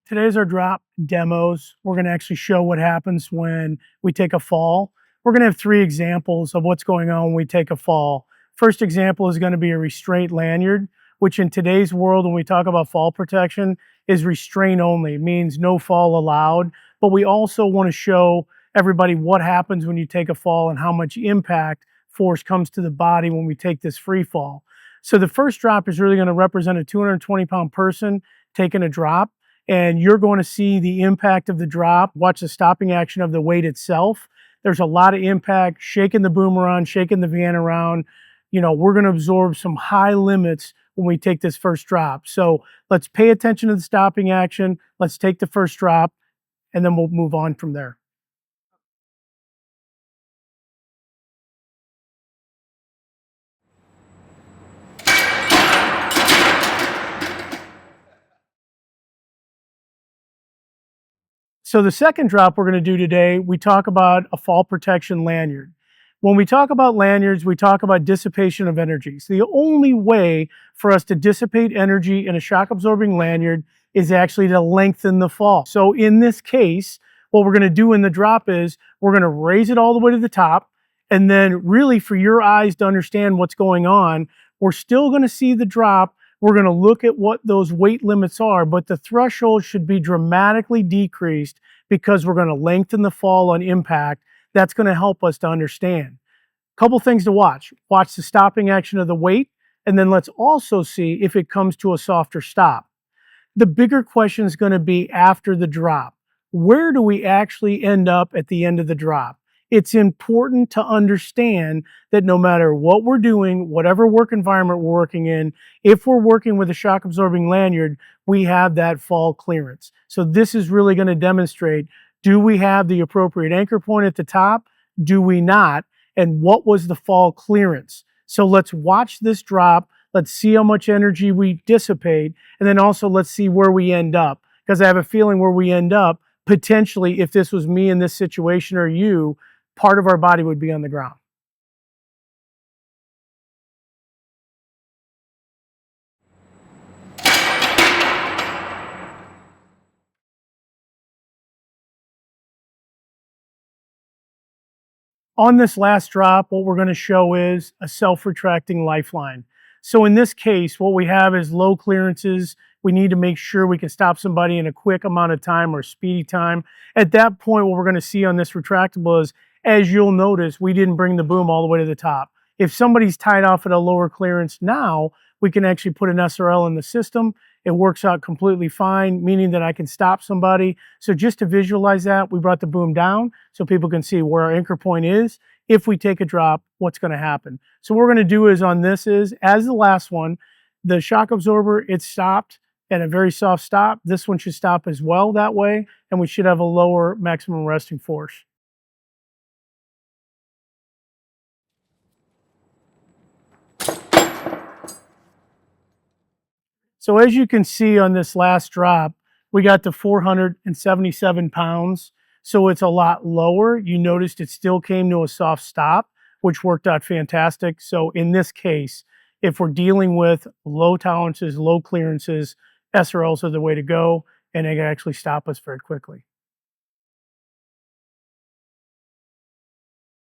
Today's our drop demos. We're going to actually show what happens when we take a fall. We're going to have 3 examples of what's going on when we take a fall. First example is going to be a restraint lanyard, which in today's world, when we talk about fall protection, is restraint only. It means no fall allowed. But we also want to show everybody what happens when you take a fall and how much impact force comes to the body when we take this free fall. So the first drop is really going to represent a 220-pound person taking a drop. And you're going to see the impact of the drop. Watch the stopping action of the weight itself. There's a lot of impact, shaking the boom around, shaking the van around. You know, we're going to absorb some high limits when we take this first drop. So let's pay attention to the stopping action. Let's take the first drop, and then we'll move on from there. So the second drop we're going to do today, we talk about a fall protection lanyard. When we talk about lanyards, we talk about dissipation of energy. So the only way for us to dissipate energy in a shock absorbing lanyard is actually to lengthen the fall. So in this case, what we're going to do in the drop is we're going to raise it all the way to the top. And then really for your eyes to understand what's going on, we're still going to see the drop. We're going to look at what those weight limits are, but the threshold should be dramatically decreased because we're going to lengthen the fall on impact. That's going to help us to understand. A couple things to watch. Watch the stopping action of the weight, and then let's also see if it comes to a softer stop. The bigger question is going to be after the drop. Where do we actually end up at the end of the drop? It's important to understand that no matter what we're doing, whatever work environment we're working in, if we're working with a shock absorbing lanyard, we have that fall clearance. So this is really going to demonstrate, do we have the appropriate anchor point at the top? Do we not? And what was the fall clearance? So let's watch this drop. Let's see how much energy we dissipate. And then also let's see where we end up. Because I have a feeling where we end up, potentially, if this was me in this situation or you, part of our body would be on the ground. On this last drop, what we're going to show is a self-retracting lifeline. So in this case, what we have is low clearances. We need to make sure we can stop somebody in a quick amount of time or speedy time. At that point, what we're going to see on this retractable is, as you'll notice, we didn't bring the boom all the way to the top. If somebody's tied off at a lower clearance now, we can actually put an SRL in the system. It works out completely fine, meaning that I can stop somebody. So just to visualize that, we brought the boom down so people can see where our anchor point is. If we take a drop, what's going to happen? So what we're going to do is on this is, as the last one, the shock absorber, it stopped at a very soft stop. This one should stop as well that way, and we should have a lower maximum resting force. So as you can see on this last drop, we got to 477 pounds. So it's a lot lower. You noticed it still came to a soft stop, which worked out fantastic. So in this case, if we're dealing with low tolerances, low clearances, SRLs are the way to go, and they can actually stop us very quickly.